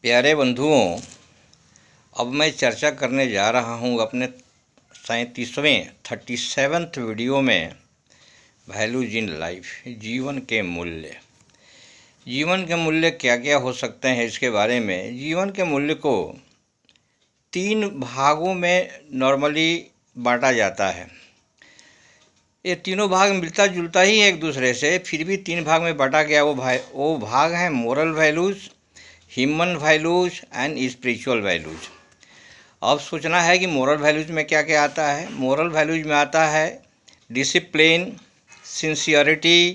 प्यारे बंधुओं, अब मैं चर्चा करने जा रहा हूँ अपने 37वें वीडियो में वैल्यूज इन लाइफ, जीवन के मूल्य। जीवन के मूल्य क्या क्या हो सकते हैं, इसके बारे में। जीवन के मूल्य को 3 भागों में नॉर्मली बांटा जाता है। ये तीनों भाग मिलता जुलता ही है एक दूसरे से, फिर भी 3 भाग में बांटा गया। वो भाग है moral values, human values and spiritual values. अब सोचना है कि मोरल वैल्यूज़ में क्या क्या आता है। मोरल वैल्यूज़ में आता है discipline, sincerity,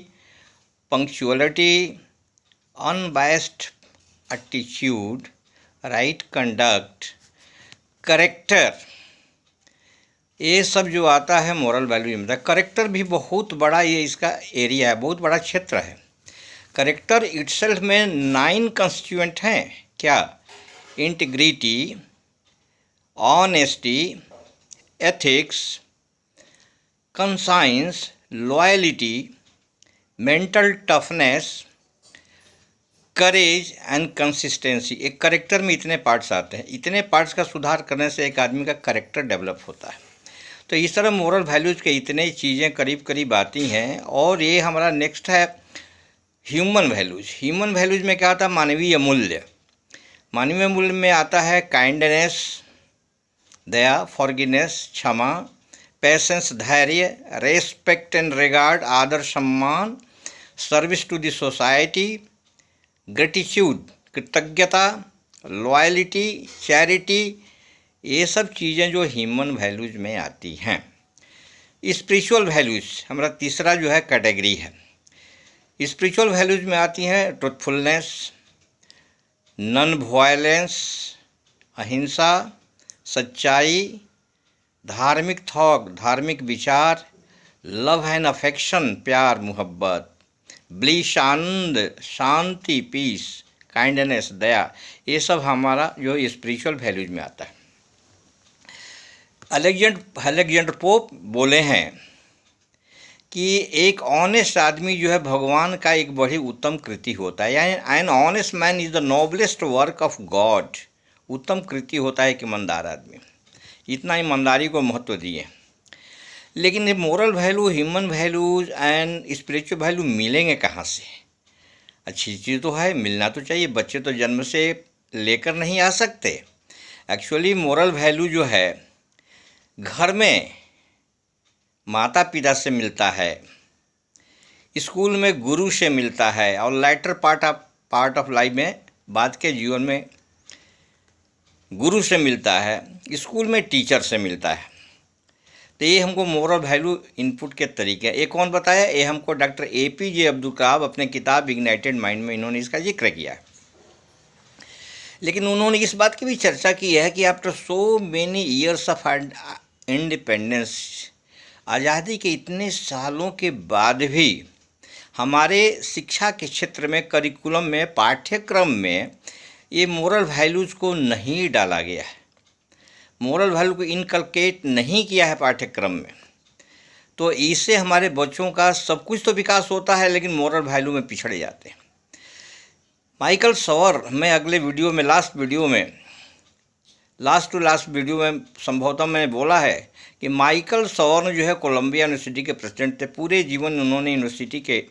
punctuality, unbiased attitude, right conduct, character. ये सब जो आता है मोरल वैल्यूज में। करेक्टर भी बहुत बड़ा ये इसका एरिया है, बहुत बड़ा क्षेत्र है। करेक्टर इटसेल्फ में 9 कंस्टिट्यूएंट हैं। क्या? Integrity, honesty, ethics, conscience, loyalty, mental toughness, courage and consistency. एक करेक्टर में इतने पार्ट्स आते हैं। इतने पार्ट्स का सुधार करने से एक आदमी का करेक्टर डेवलप होता है। तो इस तरह मोरल वैल्यूज़ के इतने चीज़ें करीब करीब आती हैं। और ये हमारा नेक्स्ट है ह्यूमन वैल्यूज़। ह्यूमन वैल्यूज़ में क्या आता है? मानवीय मूल्य। मानवीय मूल्य में आता है काइंडनेस, दया, फॉरगिवनेस, क्षमा, पेशेंस, धैर्य, रेस्पेक्ट एंड रिगार्ड, आदर सम्मान, service to the society, gratitude, कृतज्ञता, लॉयलिटी, चैरिटी। ये सब चीज़ें जो ह्यूमन वैल्यूज़ में आती हैं। स्पिरिचुअल वैल्यूज़ हमारा तीसरा जो है कैटेगरी है। स्पिरिचुअल वैल्यूज़ में आती हैं ट्रुथफुलनेस, नॉन वायलेंस, अहिंसा, सच्चाई, धार्मिक थॉक, धार्मिक विचार, लव एंड अफेक्शन, प्यार मोहब्बत, ब्लिस, आनंद, शांति, पीस, काइंडनेस, दया। ये सब हमारा जो स्पिरिचुअल वैल्यूज में आता है। अलेक्जेंडर पोप बोले हैं कि एक ऑनेस्ट आदमी जो है भगवान का एक बड़ी उत्तम कृति होता है। यानी an honest man is the noblest work of God. उत्तम कृति होता है एक ईमानदार आदमी। इतना ईमानदारी को महत्व दिए। लेकिन ये moral value, human values and spiritual value मिलेंगे कहाँ से? अच्छी चीज़ तो है, मिलना तो चाहिए। बच्चे तो जन्म से लेकर नहीं आ सकते। एक्चुअली मोरल वैल्यू जो है घर में माता पिता से मिलता है, स्कूल में गुरु से मिलता है, और लाइटर पार्ट ऑफ लाइफ में, बाद के जीवन में गुरु से मिलता है, स्कूल में टीचर से मिलता है। तो ये हमको मोरल वैल्यू इनपुट के तरीके हैं। ये कौन बताया? ये हमको डॉक्टर APJ अब्दुल कलाम अपने किताब इग्नाइटेड माइंड में इन्होंने इसका जिक्र किया है। लेकिन उन्होंने इस बात की भी चर्चा की है कि after so many years of independence, आज़ादी के इतने सालों के बाद भी हमारे शिक्षा के क्षेत्र में, करिकुलम में, पाठ्यक्रम में ये मोरल वैल्यूज़ को नहीं डाला गया है। मोरल वैल्यू को इनकलकेट नहीं किया है पाठ्यक्रम में। तो इससे हमारे बच्चों का सब कुछ तो विकास होता है, लेकिन मोरल वैल्यू में पिछड़ जाते हैं। माइकल सवर, मैं अगले वीडियो में, लास्ट टू लास्ट वीडियो में संभवतः मैंने बोला है कि माइकल सवर जो है कोलंबिया यूनिवर्सिटी के प्रेसिडेंट थे। पूरे जीवन उन्होंने यूनिवर्सिटी के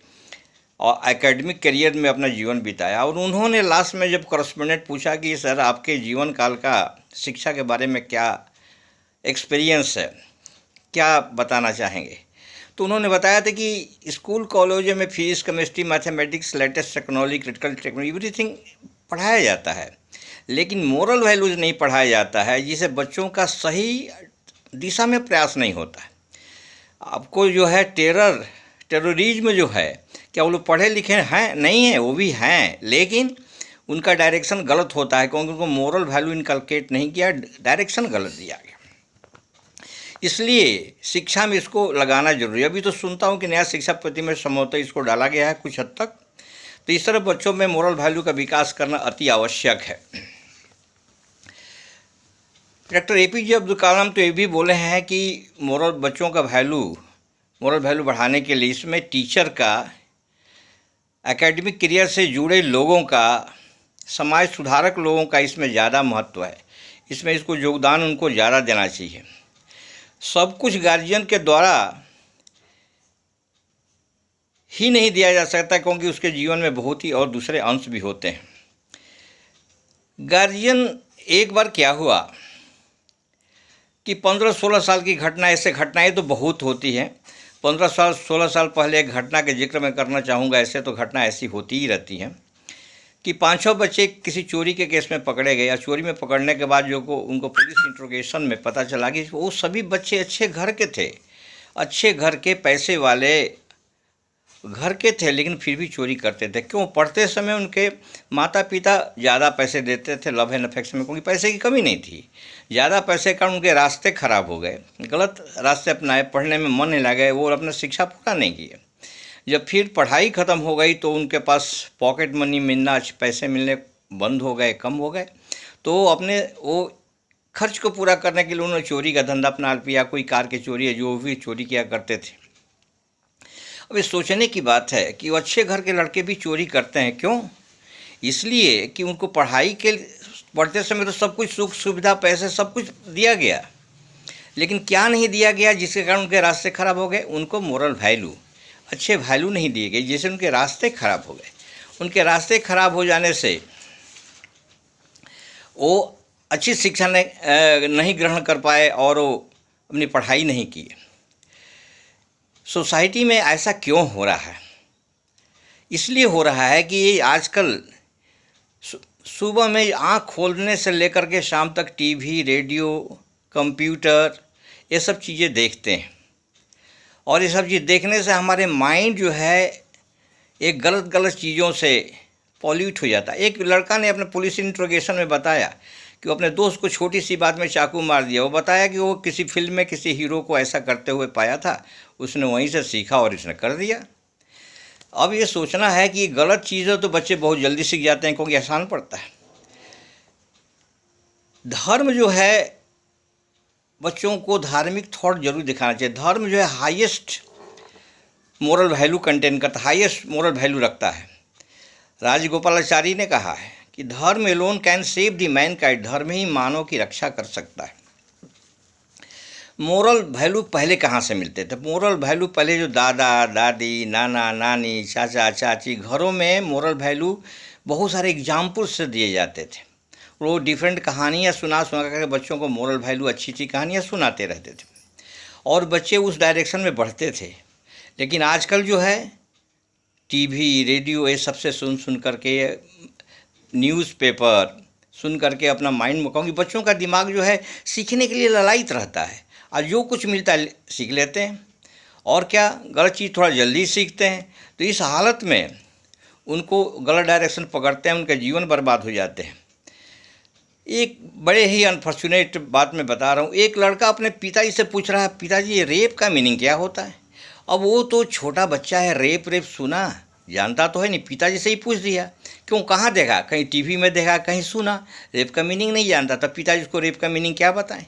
और एकेडमिक करियर में अपना जीवन बिताया। और उन्होंने लास्ट में जब करस्पॉन्डेंट पूछा कि सर आपके जीवन काल का शिक्षा के बारे में क्या एक्सपीरियंस है, क्या बताना चाहेंगे, तो उन्होंने बताया था कि स्कूल कॉलेजों में physics, chemistry, mathematics, latest technology, critical technology, everything पढ़ाया जाता है, लेकिन मोरल वैल्यूज़ नहीं पढ़ाया जाता है, जिसे बच्चों का सही दिशा में प्रयास नहीं होता है। आपको जो है टेररिज्म जो है, क्या वो लोग पढ़े लिखे हैं? नहीं है, वो भी हैं, लेकिन उनका डायरेक्शन गलत होता है, क्योंकि उनको मोरल वैल्यू इनकलकेट नहीं किया, डायरेक्शन गलत दिया गया। इसलिए शिक्षा में इसको लगाना जरूरी है। अभी तो सुनता हूँ कि नया शिक्षा पद्धति में संभवतः इसको डाला गया है कुछ हद तक। तो इस तरह बच्चों में मोरल वैल्यू का विकास करना अति आवश्यक है। डॉक्टर APJ अब्दुल कलाम तो ये भी बोले हैं कि बच्चों का मोरल वैल्यू बढ़ाने के लिए इसमें टीचर का, एकेडमिक करियर से जुड़े लोगों का, समाज सुधारक लोगों का इसमें ज़्यादा महत्व है, इसमें इसको योगदान उनको ज़्यादा देना चाहिए। सब कुछ गार्जियन के द्वारा ही नहीं दिया जा सकता, क्योंकि उसके जीवन में बहुत ही और दूसरे अंश भी होते हैं। गार्जियन, एक बार क्या हुआ कि 15-16 साल की घटना, ऐसे घटनाएं तो बहुत होती हैं। 15-16 साल पहले एक घटना के जिक्र मैं करना चाहूँगा। ऐसे तो घटना ऐसी होती ही रहती हैं कि 5-6 बच्चे किसी चोरी के केस में पकड़े गए, या चोरी में पकड़ने के बाद उनको पुलिस इंट्रोगेशन में पता चला कि वो सभी बच्चे अच्छे घर के थे, अच्छे घर के, पैसे वाले घर के थे, लेकिन फिर भी चोरी करते थे। क्यों? पढ़ते समय उनके माता पिता ज़्यादा पैसे देते थे, लव एंड अफेक्शन में, क्योंकि पैसे की कमी नहीं थी। ज़्यादा पैसे के कारण उनके रास्ते खराब हो गए, गलत रास्ते अपनाए, पढ़ने में मन नहीं लगे, वो अपना शिक्षा पूरा नहीं किए। जब फिर पढ़ाई ख़त्म हो गई तो उनके पास पॉकेट मनी मिलना, पैसे मिलने बंद हो गए, कम हो गए, तो अपने वो खर्च को पूरा करने के लिए उन्होंने चोरी का धंधा अपना लिया। कोई कार की चोरी है, जो भी चोरी किया करते थे। अब ये सोचने की बात है कि वो अच्छे घर के लड़के भी चोरी करते हैं। क्यों? इसलिए कि उनको पढ़ाई के पढ़ते समय तो सब कुछ सुख सुविधा, पैसे, सब कुछ दिया गया, लेकिन क्या नहीं दिया गया जिसके कारण उनके रास्ते खराब हो गए? उनको मोरल वैल्यू, अच्छे वैल्यू नहीं दिए गए, जिससे उनके रास्ते खराब हो गए। उनके रास्ते खराब हो जाने से वो अच्छी शिक्षा नहीं ग्रहण कर पाए और वो अपनी पढ़ाई नहीं की। सोसाइटी में ऐसा क्यों हो रहा है? इसलिए हो रहा है कि ये आजकल सुबह में आँख खोलने से लेकर के शाम तक टीवी, रेडियो, कंप्यूटर, ये सब चीज़ें देखते हैं, और ये सब चीज़ देखने से हमारे माइंड जो है एक गलत गलत चीज़ों से पॉल्यूट हो जाता है। एक लड़का ने अपने पुलिस इंट्रोगेशन में बताया कि वो अपने दोस्त को छोटी सी बात में चाकू मार दिया। वो बताया कि वो किसी फिल्म में किसी हीरो को ऐसा करते हुए पाया था, उसने वहीं से सीखा और इसने कर दिया। अब ये सोचना है कि गलत चीज़ें तो बच्चे बहुत जल्दी सीख जाते हैं, क्योंकि आसान पड़ता है। धर्म जो है, बच्चों को धार्मिक थॉट जरूर दिखाना चाहिए। धर्म जो है हाईएस्ट मोरल वैल्यू कंटेन करता, हाईएस्ट मोरल वैल्यू रखता है। राजगोपालाचारी ने कहा है कि धर्म alone can save the Mankind, धर्म ही मानव की रक्षा कर सकता है। मोरल वैल्यू पहले कहाँ से मिलते थे? मोरल वैल्यू पहले जो दादा दादी, नाना नानी, चाचा चाची, घरों में मोरल वैल्यू बहुत सारे एग्जाम्पल से दिए जाते थे। वो डिफरेंट कहानियाँ सुना करके बच्चों को मोरल वैल्यू, अच्छी अच्छी कहानियाँ सुनाते रहते थे, और बच्चे उस डायरेक्शन में बढ़ते थे। लेकिन आजकल जो है टीवी, रेडियो, ये सबसे सुन करके, न्यूज़पेपर सुन करके अपना माइंड में, क्योंकि बच्चों का दिमाग जो है सीखने के लिए ललायित रहता है, और जो कुछ मिलता है सीख लेते हैं, और क्या गलत चीज़ थोड़ा जल्दी सीखते हैं। तो इस हालत में उनको गलत डायरेक्शन पकड़ते हैं, उनके जीवन बर्बाद हो जाते हैं। एक बड़े ही अनफॉर्चुनेट बात मैं बता रहा हूँ। एक लड़का अपने पिताजी से पूछ रहा है, पिताजी ये रेप का मीनिंग क्या होता है? अब वो तो छोटा बच्चा है, रेप सुना जानता तो है नहीं, पिताजी से ही पूछ दिया। क्यों? कहाँ देखा? कहीं टीवी में देखा, कहीं सुना, रेप का मीनिंग नहीं जानता, तब पिताजी को रेप का मीनिंग क्या बताएं?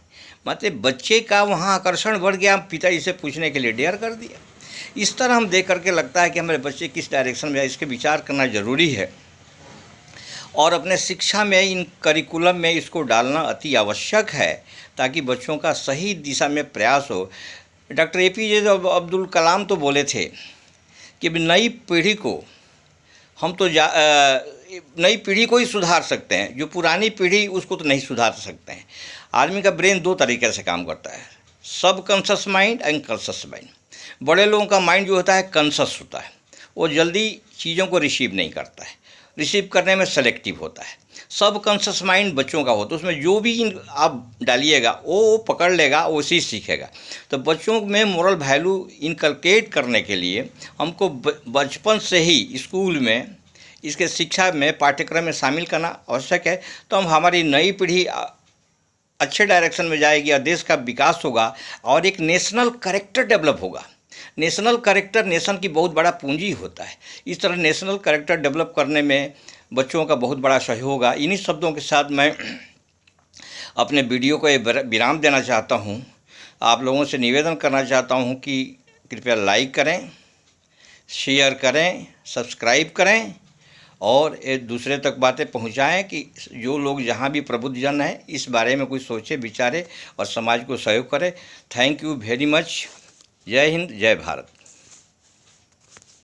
मतलब बच्चे का वहाँ आकर्षण बढ़ गया, पिताजी से पूछने के लिए डेयर कर दिया। इस तरह हम देख करके लगता है कि हमारे बच्चे किस डायरेक्शन में, इसके विचार करना ज़रूरी है, और अपने शिक्षा में, इन करिकुलम में इसको डालना अति आवश्यक है, ताकि बच्चों का सही दिशा में प्रयास हो। डॉक्टर APJ अब्दुल कलाम तो बोले थे कि नई पीढ़ी को हम तो नई पीढ़ी को ही सुधार सकते हैं, जो पुरानी पीढ़ी उसको तो नहीं सुधार सकते हैं। आदमी का ब्रेन दो तरीके से काम करता है, सब conscious mind and conscious mind. बड़े लोगों का माइंड जो होता है कॉन्शस होता है, वो जल्दी चीज़ों को रिसीव नहीं करता है, रिसीव करने में सेलेक्टिव होता है। सब कॉन्शस माइंड बच्चों का होता है, उसमें जो भी आप डालिएगा वो पकड़ लेगा, वो उसी सीखेगा। तो बच्चों में मोरल वैल्यू इनकलकेट करने के लिए हमको बचपन से ही स्कूल में, इसके शिक्षा में, पाठ्यक्रम में शामिल करना आवश्यक है। तो हम हमारी नई पीढ़ी अच्छे डायरेक्शन में जाएगी और देश का विकास होगा, और एक नेशनल कैरेक्टर डेवलप होगा। नेशनल कैरेक्टर नेशन की बहुत बड़ा पूंजी होता है। इस तरह नेशनल कैरेक्टर डेवलप करने में बच्चों का बहुत बड़ा सहयोग होगा। इन्हीं शब्दों के साथ मैं अपने वीडियो को विराम देना चाहता हूं। आप लोगों से निवेदन करना चाहता हूं कि कृपया लाइक करें, शेयर करें, सब्सक्राइब करें, और एक दूसरे तक बातें पहुंचाएं कि जो लोग जहां भी प्रबुद्ध जन हैं इस बारे में कुछ सोचे विचारे और समाज को सहयोग करें। Thank you very much. जय हिंद, जय भारत।